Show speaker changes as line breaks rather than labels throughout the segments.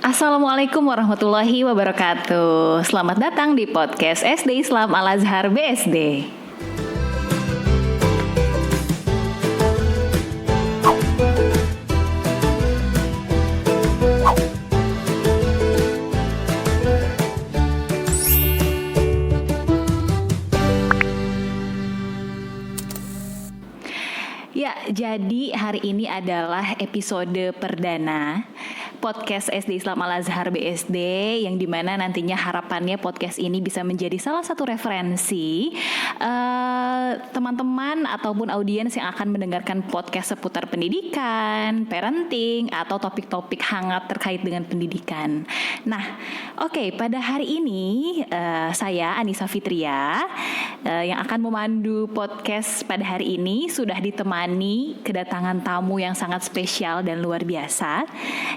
Assalamualaikum warahmatullahi wabarakatuh. Selamat datang di podcast SD Islam Al-Azhar BSD. Ya, jadi hari ini adalah episode perdana podcast SD Islam Al-Azhar BSD, yang dimana nantinya harapannya podcast ini bisa menjadi salah satu referensi teman-teman ataupun audiens yang akan mendengarkan podcast seputar pendidikan, parenting, atau topik-topik hangat terkait dengan pendidikan. Nah, oke, pada hari ini saya Anissa Fitria yang akan memandu podcast pada hari ini sudah ditemani kedatangan tamu yang sangat spesial dan luar biasa,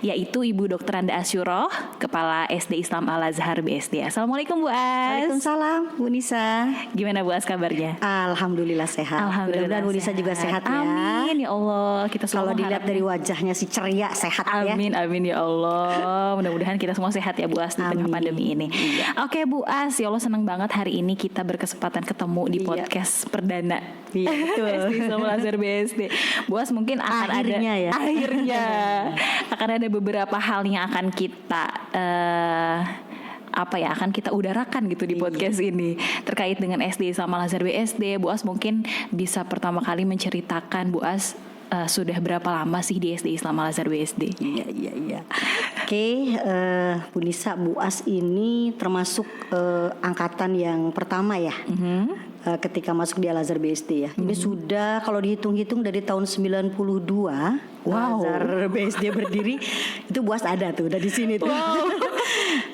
yaitu Ibu Dr. Anda Asyuroh, Kepala SD Islam Al-Azhar BSD. Assalamualaikum Bu As.
Waalaikumsalam Bu Nisa.
Gimana Bu As kabarnya?
Alhamdulillah sehat.
Alhamdulillah
Bu Nisa juga sehat ya.
Amin ya Allah. Kita
kalau dilihat dari wajahnya si ceria sehat ya.
Amin ya Allah. Mudah-mudahan kita semua sehat ya Bu As di tengah pandemi ini.
Iya.
Oke Bu As, ya Allah senang banget hari ini kita berkesempatan ketemu di podcast perdana.
Iya betul.
SD Islam Al-Azhar BSD. Bu As mungkin akan akhirnya akan ada beberapa hal yang akan kita akan kita udarakan gitu di podcast ini terkait dengan SD Islam Al-Azhar BSD. Bu As mungkin bisa pertama kali menceritakan Bu As sudah berapa lama sih di SD Islam Al-Azhar BSD?
Iya. Oke, Bu Nisa, Bu As ini termasuk angkatan yang pertama ya. Ketika masuk di Al-Azhar BSD ya. Ini sudah kalau dihitung-hitung dari tahun 92 Al-Azhar BSD berdiri, itu Bu As ada tuh, udah di sini tuh. Wow.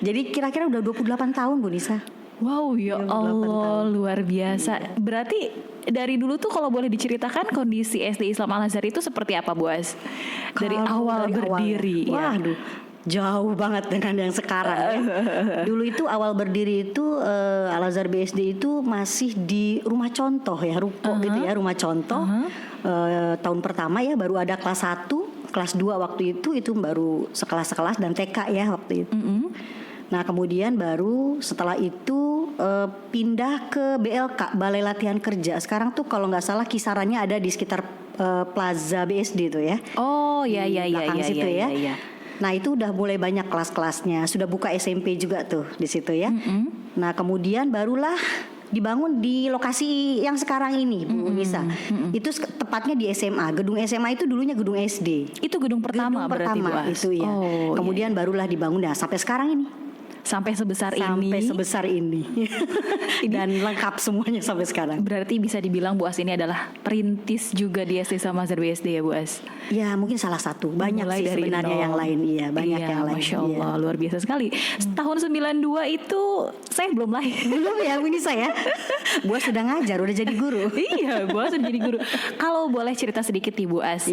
Jadi kira-kira udah 28 tahun Bu Nisa.
Wow, ya Allah, luar biasa. Iya. Berarti dari dulu tuh kalau boleh diceritakan kondisi SD Islam Al-Azhar itu seperti apa Bu As? Dari awal berdiri.
Waduh, jauh banget dengan yang sekarang ya. Dulu itu awal berdiri itu Al-Azhar BSD itu masih di rumah contoh ya, ruko gitu ya, rumah contoh. Tahun pertama ya baru ada kelas 1, kelas 2 waktu itu baru sekelas-sekelas dan TK ya waktu itu. Nah kemudian baru setelah itu pindah ke BLK, Balai Latihan Kerja. Sekarang tuh kalau nggak salah kisarannya ada di sekitar Plaza BSD tuh ya.
Oh iya.
Nah itu udah mulai banyak kelas-kelasnya, sudah buka SMP juga tuh di situ ya. Nah kemudian barulah dibangun di lokasi yang sekarang ini Bu Nisa. Itu tepatnya di SMA. Gedung SMA itu dulunya gedung SD.
Itu gedung pertama berarti Bu As.
Itu ya. Kemudian barulah dibangun sampai sekarang ini.
Sampai sebesar
ini. Dan lengkap semuanya sampai sekarang.
Berarti bisa dibilang Bu As ini adalah perintis juga di SD Islam Al-Azhar BSD ya Bu As.
Ya mungkin salah satu. Banyak mulai sih dari sebenarnya yang lain. Iya banyak yang lain.
Masya Allah luar biasa sekali. Tahun 92 itu saya belum lahir.
Belum ya Bu Nisa ya. Bu As sudah ngajar, udah jadi guru.
Iya Bu As sudah jadi guru. Kalau boleh cerita sedikit nih Bu As,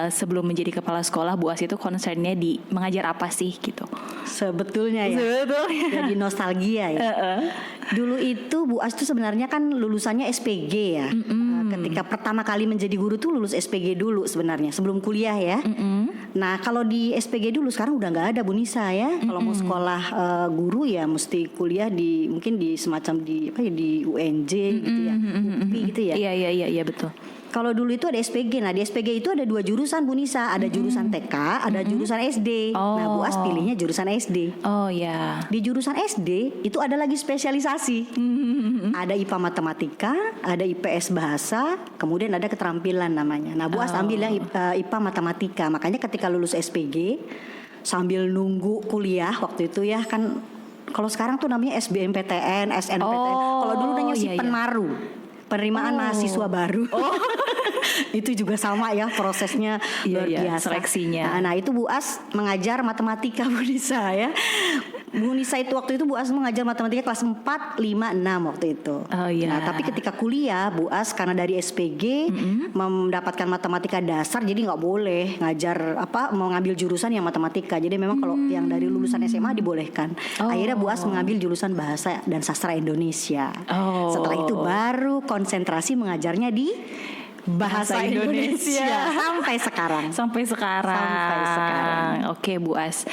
sebelum menjadi kepala sekolah Bu As itu concernnya di mengajar apa sih gitu?
Sebetulnya ya. Jadi nostalgia ya. Dulu itu Bu As tuh sebenarnya kan lulusannya SPG ya. Ketika pertama kali menjadi guru tuh lulus SPG dulu sebenarnya sebelum kuliah ya. Nah kalau di SPG dulu sekarang udah nggak ada Bu Nisa ya. Kalau mau sekolah guru ya mesti kuliah mungkin di semacam di UNJ gitu ya, UPI gitu ya.
Iya betul.
Kalau dulu itu ada SPG. Nah di SPG itu ada 2 jurusan Bu Nisa. Ada jurusan TK, ada jurusan SD. Nah Bu As pilihnya jurusan SD.
Oh ya.
Di jurusan SD itu ada lagi spesialisasi. Ada IPA Matematika, ada IPS Bahasa, kemudian ada keterampilan namanya. Nah Bu As ambil yang IPA Matematika. Makanya ketika lulus SPG sambil nunggu kuliah waktu itu ya kan, kalau sekarang tuh namanya SBMPTN, SNPTN. Kalau dulu namanya Penmaru. Penerimaan mahasiswa baru. Itu juga sama ya prosesnya luar biasa
seleksinya.
Nah itu Bu As mengajar matematika Bu Nisa ya. Bu Nisa itu waktu itu Bu As mengajar matematika kelas 4, 5, 6 waktu itu. Nah tapi ketika kuliah Bu As karena dari SPG mendapatkan matematika dasar, jadi nggak boleh ngajar mau ngambil jurusan yang matematika. Jadi memang kalau yang dari lulusan SMA dibolehkan. Akhirnya Bu As mengambil jurusan Bahasa dan Sastra Indonesia. Setelah itu baru konsentrasi mengajarnya di bahasa Indonesia sampai sekarang.
Sampai sekarang. Oke, Bu As.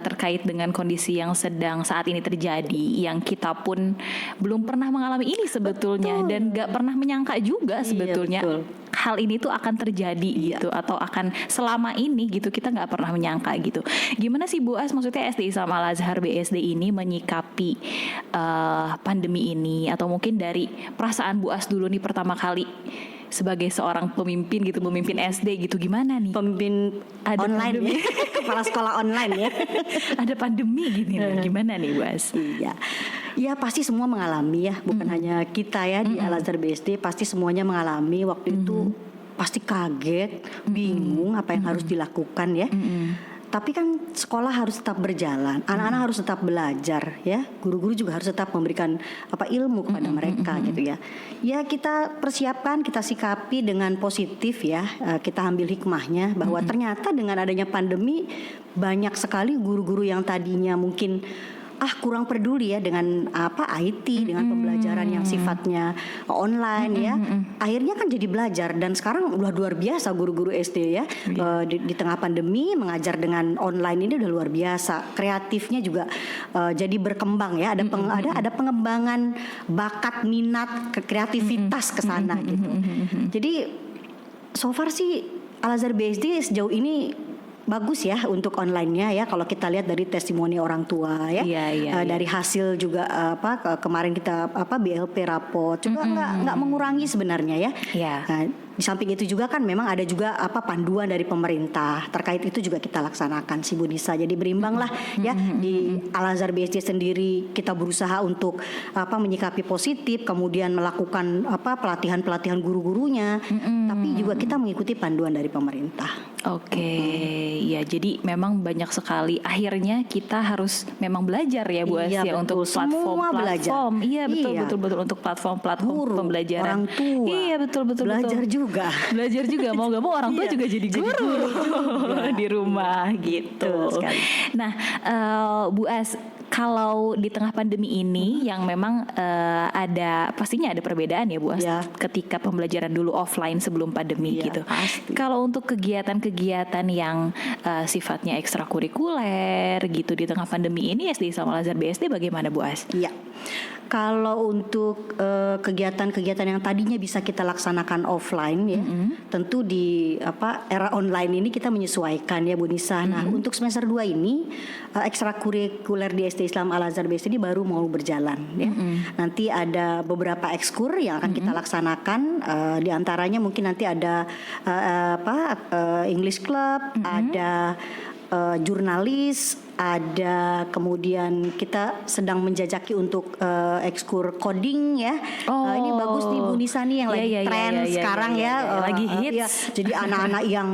Terkait dengan kondisi yang sedang saat ini terjadi, yang kita pun belum pernah mengalami ini sebetulnya, dan gak pernah menyangka juga sebetulnya hal ini tuh akan terjadi gitu, atau akan selama ini gitu, kita gak pernah menyangka gitu. Gimana sih Bu As, maksudnya SD Islam Al-Azhar BSD ini menyikapi pandemi ini, atau mungkin dari perasaan Bu As dulu nih pertama kali sebagai seorang pemimpin gitu, memimpin SD gitu, gimana nih?
Pemimpin online ya, kepala sekolah online ya.
Ada pandemi gini, gimana nih Bu As?
Iya, ya pasti semua mengalami ya, bukan hanya kita ya di Al-Azhar BSD, pasti semuanya mengalami. Waktu itu pasti kaget, bingung apa yang harus dilakukan ya. Tapi kan sekolah harus tetap berjalan, anak-anak harus tetap belajar ya, guru-guru juga harus tetap memberikan ilmu kepada mereka gitu ya. Ya kita persiapkan, kita sikapi dengan positif ya, kita ambil hikmahnya bahwa ternyata dengan adanya pandemi banyak sekali guru-guru yang tadinya mungkin kurang peduli ya dengan IT, dengan pembelajaran yang sifatnya online ya. Akhirnya kan jadi belajar, dan sekarang udah luar biasa guru-guru SD ya. Di tengah pandemi mengajar dengan online ini udah luar biasa. Kreatifnya juga jadi berkembang ya. Ada pengembangan bakat, minat, kreativitas ke sana gitu. Jadi so far sih Al-Azhar BSD sejauh ini bagus ya untuk online-nya ya, kalau kita lihat dari testimoni orang tua ya. Dari hasil juga kemarin kita BLP rapor juga nggak mengurangi sebenarnya ya. Nah, di samping itu juga kan memang ada juga panduan dari pemerintah terkait itu juga kita laksanakan sih Bu Nisa. Jadi berimbang lah ya, di Al-Azhar BSD sendiri kita berusaha untuk menyikapi positif, kemudian melakukan pelatihan guru-gurunya, tapi juga kita mengikuti panduan dari pemerintah.
Ya jadi memang banyak sekali akhirnya kita harus memang belajar ya Bu As ya, untuk platform. Iya betul untuk platform pembelajaran.
Orang tua.
Iya betul.
Belajar juga
mau gak mau orang tua juga jadi guru di rumah gitu. Nah Bu As, kalau di tengah pandemi ini yang memang pastinya ada perbedaan ya Bu As, ketika pembelajaran dulu offline sebelum pandemi gitu. Kalau untuk kegiatan-kegiatan yang sifatnya ekstrakurikuler gitu di tengah pandemi ini, SD Islam Al-Azhar BSD bagaimana Bu As?
Iya. Kalau untuk kegiatan-kegiatan yang tadinya bisa kita laksanakan offline ya, tentu di era online ini kita menyesuaikan ya Bu Nisa. Nah, untuk semester 2 ini ekstrakurikuler di SD Islam Al-Azhar BSD ini baru mau berjalan ya. Nanti ada beberapa ekskur yang akan kita laksanakan, di antaranya mungkin nanti ada English Club, ada jurnalis, ada kemudian kita sedang menjajaki untuk ekskur coding ya. Ini bagus nih Bu Nisa nih yang lagi tren sekarang ya,
lagi hits.
Ya, jadi anak-anak yang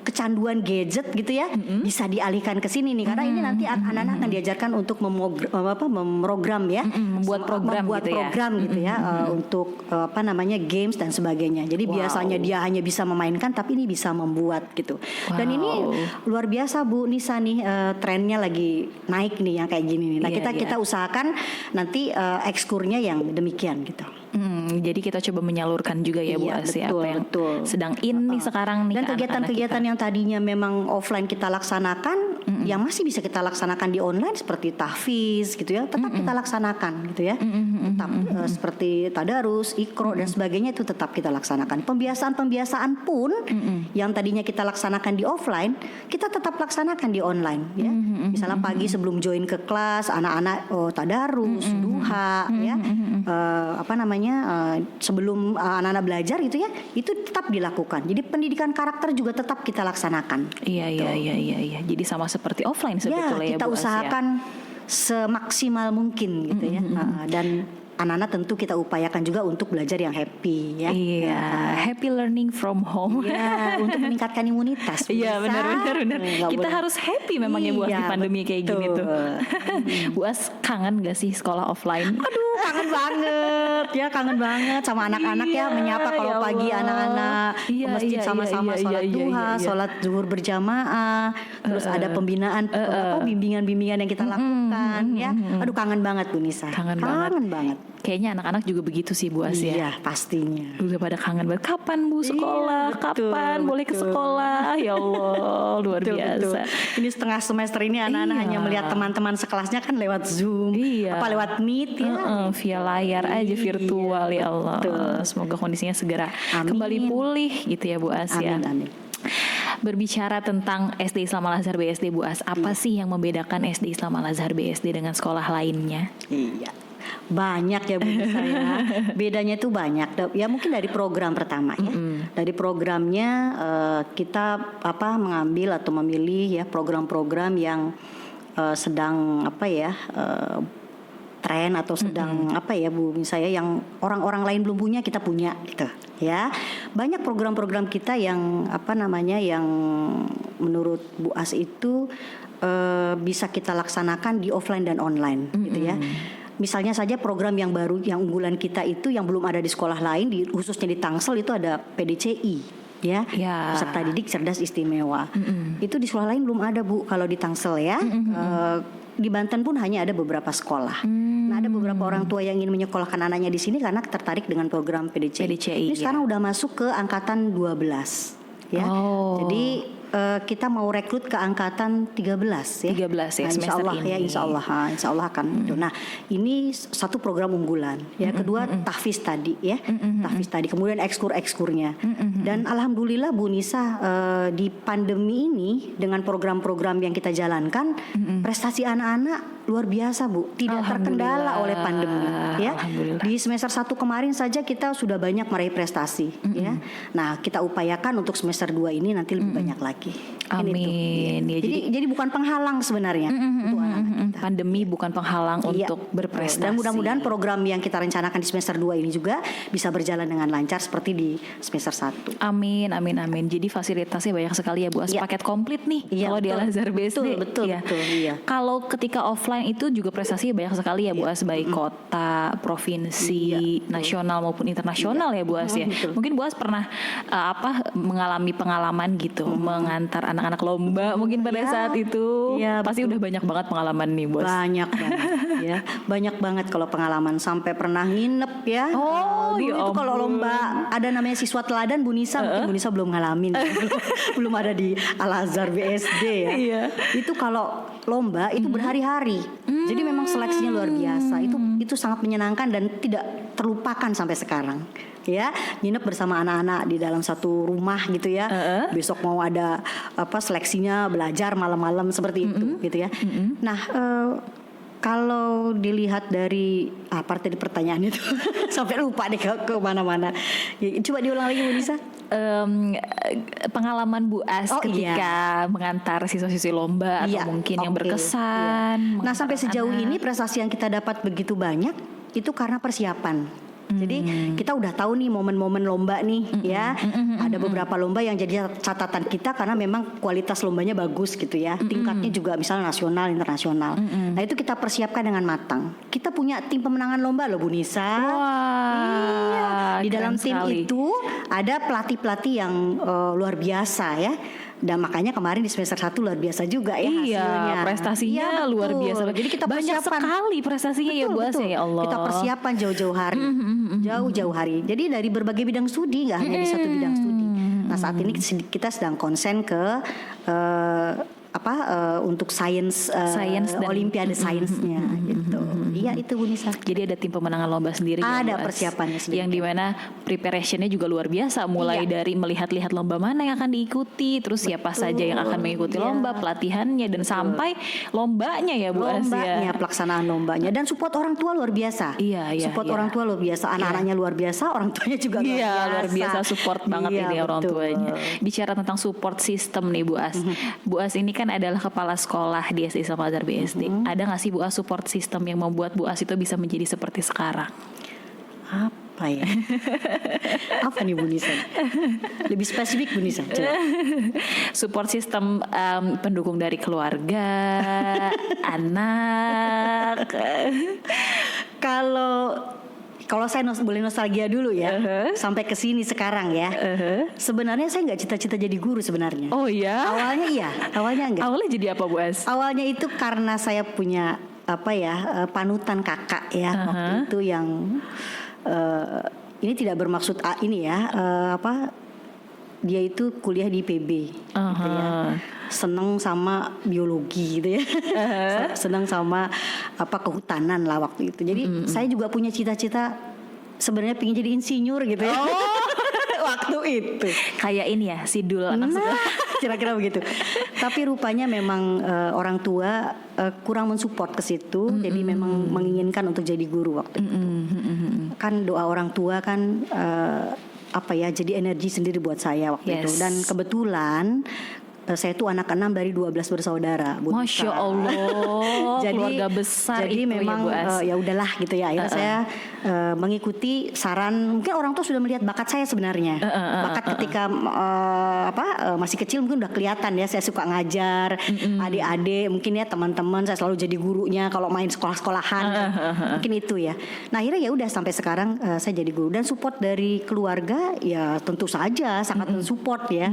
kecanduan gadget gitu ya, bisa dialihkan ke sini nih, karena ini nanti anak-anak akan diajarkan untuk memprogram ya, membuat program gitu ya, untuk games dan sebagainya. Jadi biasanya dia hanya bisa memainkan, tapi ini bisa membuat gitu. Dan ini luar biasa Bu Nisa nih, trennya lagi naik nih yang kayak gini nih. Nah, kita usahakan nanti ekskurnya yang demikian gitu.
Jadi kita coba menyalurkan juga ya Bu As, apa yang sedang nih sekarang nih.
Dan kegiatan-kegiatan yang tadinya memang offline kita laksanakan, yang masih bisa kita laksanakan di online seperti tahfiz gitu ya, tetap kita laksanakan gitu ya. Tetap seperti tadarus, ikro dan sebagainya itu tetap kita laksanakan. Pembiasaan pun yang tadinya kita laksanakan di offline, kita tetap laksanakan di online ya. Misalnya pagi sebelum join ke kelas, anak-anak tadarus, duha ya. Sebelum anak-anak belajar gitu ya, itu tetap dilakukan. Jadi pendidikan karakter juga tetap kita laksanakan.
Iya. Jadi sama seperti offline sebetulnya ya,
kita
Bu As,
usahakan semaksimal mungkin gitu ya. Dan anak-anak tentu kita upayakan juga untuk belajar yang happy ya.
Iya, happy learning from home.
Iya, untuk meningkatkan imunitas.
Iya, benar. Kita harus happy memang ya Bu As di pandemi kayak gini tuh. Bu As kangen gak sih sekolah offline?
Aduh, kangen banget sama anak-anak ya, menyapa kalau pagi anak-anak ke masjid sama-sama sholat duha, sholat zuhur berjamaah, terus ada pembinaan, bimbingan-bimbingan yang kita lakukan ya. Aduh kangen banget Bu Nisa.
Kangen banget. Kayaknya anak-anak juga begitu sih Bu As ya.
Iya pastinya.
Udah pada kangen banget. Kapan Bu sekolah? Kapan boleh ke sekolah? Ya Allah, luar biasa.
Ini setengah semester ini anak-anak hanya melihat teman-teman sekelasnya kan lewat Zoom, apa lewat Meet ya.
Via layar aja virtual ya Allah. Semoga kondisinya segera kembali pulih gitu ya Bu As ya.
Amin.
Berbicara tentang SD Islam Al Azhar BSD Bu As, apa sih yang membedakan SD Islam Al Azhar BSD dengan sekolah lainnya?
Iya. Banyak ya Bu Nisa ya. Bedanya itu banyak. Ya mungkin dari program pertama ya. Dari programnya kita mengambil atau memilih ya program-program yang sedang tren atau sedang Bu Nisa ya, yang orang-orang lain belum punya kita punya gitu ya. Banyak program-program kita yang yang menurut Bu As itu bisa kita laksanakan di offline dan online gitu ya. Misalnya saja program yang baru, yang unggulan kita itu yang belum ada di sekolah lain, khususnya di Tangsel itu ada PDCI ya, peserta didik cerdas istimewa. Itu di sekolah lain belum ada Bu, kalau di Tangsel ya. Di Banten pun hanya ada beberapa sekolah. Nah ada beberapa orang tua yang ingin menyekolahkan anaknya di sini karena tertarik dengan program PDCI. Ini sekarang udah masuk ke angkatan 12 ya. Jadi kita mau rekrut ke angkatan 13 ya.
13 ya, semester ini.
Insya Allah akan. Nah, ini satu program unggulan. Ya, kedua tahfiz tadi ya. Tahfiz tadi, kemudian ekskurnya. Dan alhamdulillah Bu Nisa, di pandemi ini dengan program-program yang kita jalankan, prestasi anak-anak luar biasa Bu, tidak terkendala oleh pandemi ya. Di semester 1 kemarin saja kita sudah banyak meraih prestasi ya. Nah, kita upayakan untuk semester 2 ini nanti lebih banyak lagi.
Amin.
Ya, jadi bukan penghalang sebenarnya untuk anak-anak kita.
Pandemi bukan penghalang untuk berprestasi.
Dan mudah-mudahan program yang kita rencanakan di semester 2 ini juga bisa berjalan dengan lancar seperti di semester 1.
Amin. Jadi fasilitasnya banyak sekali ya Bu As. Paket komplit nih kalau di Al Azhar BSD.
Betul.
Kalau ketika offline itu juga prestasinya banyak sekali ya Bu As, baik kota, provinsi, nasional maupun internasional ya Bu As ya. Mungkin Bu As pernah mengalami pengalaman gitu, mengantar anak-anak lomba mungkin pada saat itu. Pasti udah banyak banget pengalaman nih Bos.
Banyak banget ya. Banyak banget kalau pengalaman, sampai pernah nginep ya. Dulu itu kalau lomba ada namanya siswa teladan Bu Nisa, mungkin Bu Nisa belum ngalamin. belum ada di Al Azhar BSD ya. Itu kalau lomba itu berhari-hari. Jadi memang seleksinya luar biasa. Itu sangat menyenangkan dan tidak terlupakan sampai sekarang. Ya, nginep bersama anak-anak di dalam satu rumah gitu ya. Besok mau ada seleksinya, belajar malam-malam seperti itu gitu ya. Nah, kalau dilihat dari tadi pertanyaan itu sampai lupa deh ke mana-mana. Ya, coba diulang lagi Bu Nisa.
Pengalaman Bu As ketika mengantar siswa-siswi lomba atau mungkin yang berkesan.
Nah, sampai sejauh ini prestasi yang kita dapat begitu banyak itu karena persiapan. Jadi kita udah tahu nih momen-momen lomba nih ya. Ada beberapa lomba yang jadi catatan kita karena memang kualitas lombanya bagus gitu ya. Tingkatnya juga misalnya nasional, internasional. Nah itu kita persiapkan dengan matang. Kita punya tim pemenangan lomba loh Bu Nisa. Iya. Di dalam tim itu ada pelatih-pelatih yang luar biasa ya. Dan makanya kemarin di semester 1 luar biasa juga ya hasilnya.
Prestasinya luar biasa. Jadi kita banyak sekali prestasinya ya Bu As ya Allah.
Kita persiapan jauh-jauh hari. Jauh-jauh hari. Jadi dari berbagai bidang studi, nggak hanya di satu bidang studi. Nah saat ini kita sedang konsen ke untuk sains dan olimpiade sainsnya gitu. Iya itu Bu Nisa.
Jadi ada tim pemenangan lomba sendiri.
Ada persiapannya sendiri.
Yang dimana preparationnya juga luar biasa. Mulai dari melihat-lihat lomba mana yang akan diikuti, terus siapa saja yang akan mengikuti lomba, pelatihannya dan sampai lombanya ya Bu As ya.
Pelaksanaan lombanya dan support orang tua luar biasa. Support orang tua luar biasa. Anak-anaknya luar biasa, orang tuanya juga luar biasa.
Luar biasa support banget ini orang tuanya. Bicara tentang support system nih Bu As. Bu As ini kan adalah kepala sekolah di SD Islam Al Azhar BSD. Ada nggak sih Bu As support system yang membuat Bu As itu bisa menjadi seperti sekarang?
Apa ya? Apa nih Bu Nisa? Lebih spesifik Bu Nisa.
Support system pendukung dari keluarga, anak.
Kalau saya boleh nostalgia dulu ya, sampai ke sini sekarang ya. Sebenarnya saya nggak cita-cita jadi guru sebenarnya.
Oh iya?
Awalnya iya, awalnya enggak.
Awalnya jadi apa Bu As?
Awalnya itu karena saya punya panutan kakak ya waktu itu yang ini tidak bermaksud ini ya dia itu kuliah di PB gitu ya. Seneng sama biologi gitu ya. Seneng sama kehutanan lah waktu itu. Jadi saya juga punya cita-cita sebenarnya pengen jadi insinyur gitu ya. Waktu itu.
Kayak ini ya, Sidul anak sekolah.
Kira-kira begitu. Tapi rupanya memang orang tua kurang mensupport ke situ. Jadi memang menginginkan untuk jadi guru waktu itu. Kan doa orang tua kan jadi energi sendiri buat saya waktu itu. Dan kebetulan saya itu anak 6 dari 12 bersaudara.
Masya Allah.
Jadi,
keluarga besar
jadi
itu
memang
ya Bu As.
Ya udahlah gitu ya. Akhirnya saya mengikuti saran. Mungkin orang tua sudah melihat bakat saya sebenarnya. Bakat ketika masih kecil mungkin udah kelihatan ya. Saya suka ngajar adik-adik. Mungkin ya teman-teman saya selalu jadi gurunya kalau main sekolah-sekolahan. Mungkin itu ya. Nah akhirnya ya udah sampai sekarang saya jadi guru. Dan support dari keluarga ya tentu saja sangat mensupport ya.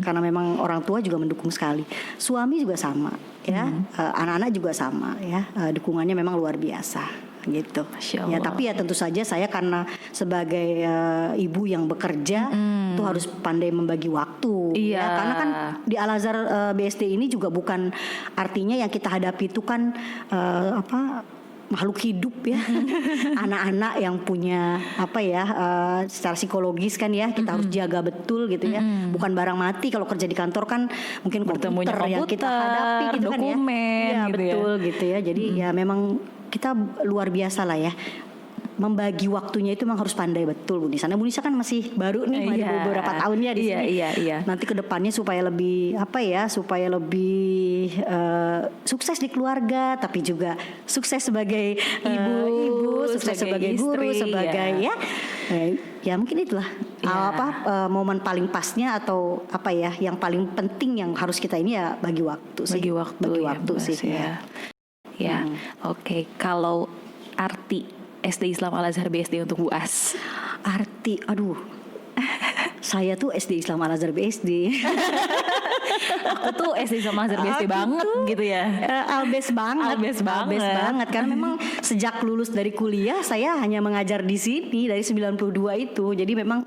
Karena memang orang tua juga mendukung sekali. Suami juga sama ya. Anak-anak juga sama ya. Dukungannya memang luar biasa gitu. Ya tapi ya tentu saja saya karena sebagai ibu yang bekerja itu harus pandai membagi waktu ya. Karena kan di Al Azhar BSD ini juga bukan artinya yang kita hadapi itu kan makhluk hidup ya. Anak-anak yang punya secara psikologis kan ya kita harus jaga betul gitu ya. Bukan barang mati. Kalau kerja di kantor kan mungkin komputer yang kita hadapi gitu
dokumen,
kan ya. Iya
gitu
betul
ya.
gitu ya. Jadi ya memang kita luar biasa lah ya. Membagi waktunya itu memang harus pandai betul Bu Nisa. Nah Bu Nisa kan masih baru nih, beberapa tahunnya di sini.
Iya.
Nanti kedepannya supaya lebih sukses di keluarga, tapi juga sukses sebagai ibu, sukses sebagai guru, sebagai ya mungkin itulah momen paling pasnya atau yang paling penting yang harus kita ini ya bagi waktu sih. Bagi waktu sih.
Ya. Oke. Kalau arti SD Islam Al Azhar BSD untuk Bu As.
Saya tuh SD Islam Al Azhar BSD.
Aku tuh SD Islam Al Azhar BSD banget gitu ya.
Albes banget. Karena memang sejak lulus dari kuliah saya hanya mengajar di sini dari 92 itu. Jadi memang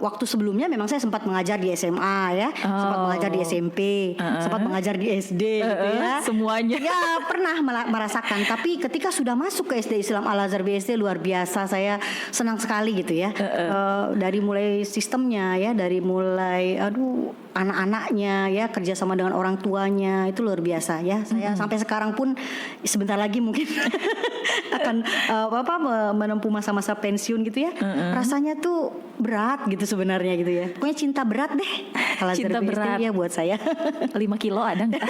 waktu sebelumnya memang saya sempat mengajar di SMA ya, sempat mengajar di SMP, sempat mengajar di SD gitu ya.
Semuanya.
Ya pernah merasakan. Tapi ketika sudah masuk ke SD Islam Al Azhar BSD luar biasa, saya senang sekali gitu ya. Dari mulai sistemnya ya, dari mulai anak-anaknya ya, kerja sama dengan orang tuanya itu luar biasa ya. Saya sampai sekarang pun sebentar lagi mungkin akan menempuh masa-masa pensiun gitu ya. Rasanya tuh berat gitu sebenarnya gitu ya. Pokoknya cinta berat deh.
Cinta berat
ya buat saya.
5 kilo ada nggak?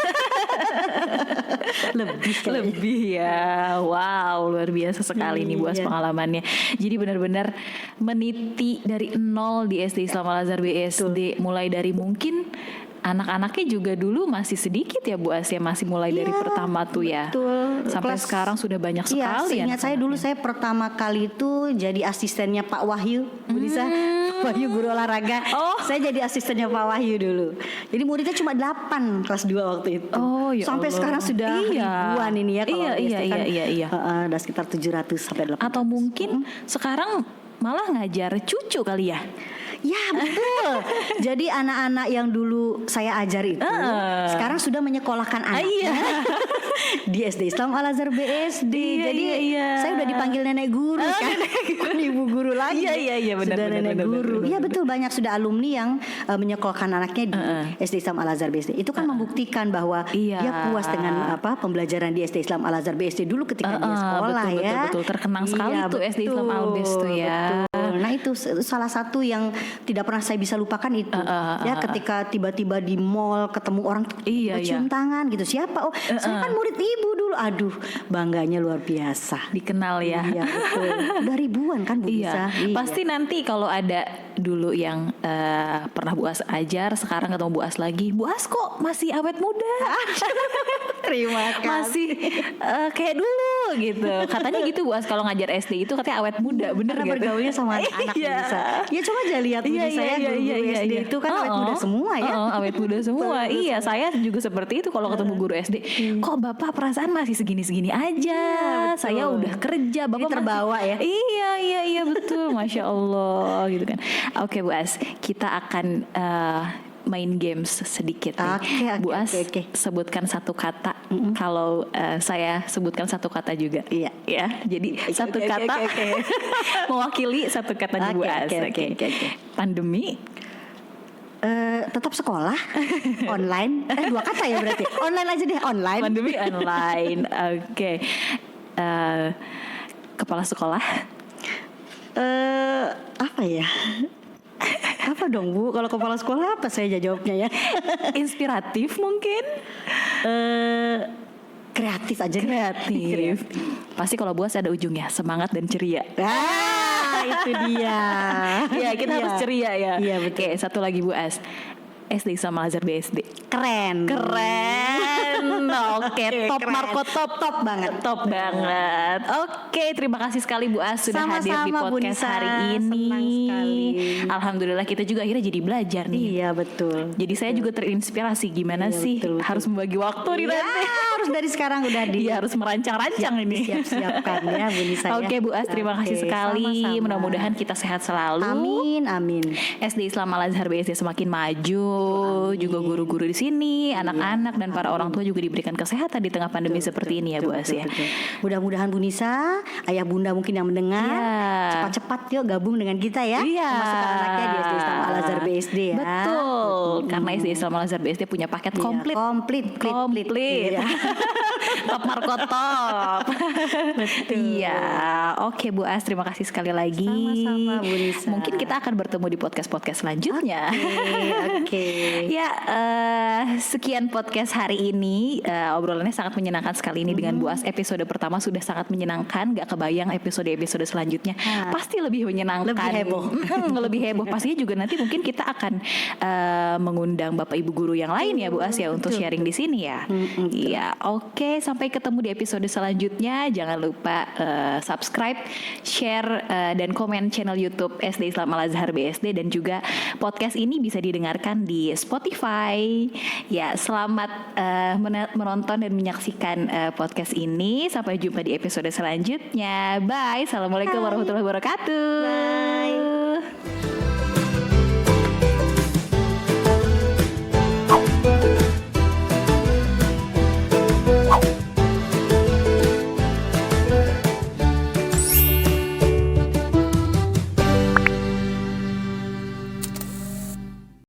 Lebih ya. Wow, luar biasa sekali nih Bu As pengalamannya. Jadi benar-benar meniti dari nol di SD Islam Al Azhar BSD. Mulai dari mungkin anak-anaknya juga dulu masih sedikit ya Bu As ya, masih mulai dari pertama tuh ya.
Betul.
Sampai sekarang sudah banyak sekali.
Ingat saya dulu saya pertama kali itu jadi asistennya Pak Wahyu, Bu Nisa. Wahyu guru olahraga. Saya jadi asistennya Pak Wahyu dulu. Jadi muridnya cuma 8 kelas 2 waktu itu. Sampai Allah. Sekarang sudah ribuan ini ya kalau
iya.
Ada sekitar 700 sampai 800.
Atau mungkin sekarang malah ngajar cucu kali ya.
Ya betul. Jadi anak-anak yang dulu saya ajar itu sekarang sudah menyekolahkan anaknya di SD Islam Al Azhar BSD. Jadi saya udah dipanggil nenek guru kan. Bukan ibu guru lagi.
Iya benar.
Sudah nenek guru. Iya betul, banyak sudah alumni yang menyekolahkan anaknya di SD Islam Al Azhar BSD. Itu kan membuktikan bahwa dia puas dengan pembelajaran di SD Islam Al Azhar BSD dulu ketika dia sekolah
betul,
ya.
Betul. Terkenang sekali tuh SD Islam Al BSD tuh ya.
Betul. Nah itu salah satu yang tidak pernah saya bisa lupakan itu. Ya ketika tiba-tiba di mall ketemu orang tuh cium tangan gitu. Siapa? Oh, saya kan murid ibu dulu. Aduh, bangganya luar biasa.
Dikenal ya.
Iya betul. Udah ribuan kan Bu Nisa.
Iya. Pasti nanti kalau ada dulu yang pernah Bu As ajar, sekarang ketemu Bu As lagi, Bu As kok masih awet muda.
Terima kasih.
Masih kayak dulu gitu. Katanya gitu Bu As kalau ngajar SD itu katanya awet muda, bener
karena
gitu?
bergaulnya sama anak-anak Bu Nisa. Ya coba aja lihat Bu Nisa ya, guru-guru SD itu kan awet muda semua ya.
Awet muda semua. Iya, saya juga seperti itu kalau ketemu guru SD. Kok Bapak perasaan masih segini-segini aja? Saya udah kerja, Bapak
jadi terbawa ya.
Iya betul, Masya Allah gitu kan. Oke Bu As, kita akan main games sedikit nih. Bu As sebutkan satu kata. Kalau saya sebutkan satu kata juga. Iya. Ya, jadi satu kata mewakili satu kata Bu As. Oke. Pandemi.
Tetap sekolah online. 2 kata ya berarti. Online aja deh, online.
Pandemi online. Oke. Kepala sekolah.
Apa ya? Apa dong Bu? Kalau kepala sekolah apa saya jawabnya ya?
Inspiratif mungkin?
Kreatif aja.
Kreatif. Pasti kalau Bu As ada ujungnya, semangat dan ceria.
Itu dia.
Ya kita harus ceria ya.
Iya betul.
Oke, satu lagi Bu As. SD sama Al-Azhar BSD.
Keren.
Oke, top
keren.
Marco top banget. Oke, terima kasih sekali Bu As sudah hadir di podcast hari ini.
Senang sekali.
Alhamdulillah kita juga akhirnya jadi belajar nih.
Iya betul.
Jadi saya juga terinspirasi gimana sih betul. Harus membagi waktu nih nanti.
Harus dari sekarang udah
harus merancang-rancang ini.
Siap-siapkan ya Bu Nisa.
Oke Bu As, terima kasih sekali.
Sama-sama.
Mudah-mudahan kita sehat selalu.
Amin.
SD Islam Al-Azhar BSD semakin maju. Juga guru-guru di sini, anak-anak dan para orang tua juga diberikan kesehatan di tengah pandemi seperti ini ya Bu As ya.
Mudah-mudahan Bu Nisa, ayah bunda mungkin yang mendengar, cepat-cepat yuk gabung dengan kita ya. Masukkan anaknya di SD Islam Al-Azhar BSD ya.
Betul. Karena SD Islam Al-Azhar BSD punya paket komplit.
Komplit.
Top Marco top. Betul. Iya. Oke Bu As, terima kasih sekali lagi.
Sama-sama Bu Nisa.
Mungkin kita akan bertemu di podcast selanjutnya.
Oke.
Ya, sekian podcast hari ini. Obrolannya sangat menyenangkan sekali ini dengan Bu As. Episode pertama sudah sangat menyenangkan. Gak kebayang episode selanjutnya pasti lebih menyenangkan, lebih heboh. Pastinya juga nanti mungkin kita akan mengundang Bapak Ibu guru yang lain ya Bu As ya untuk sharing di sini ya. Iya, oke. Sampai ketemu di episode selanjutnya. Jangan lupa subscribe, share dan komen channel YouTube SD Islam Al-Azhar BSD, dan juga podcast ini bisa didengarkan di Spotify. Ya, selamat menonton dan menyaksikan podcast ini. Sampai jumpa di episode selanjutnya. Bye. Assalamualaikum warahmatullahi wabarakatuh.
Bye.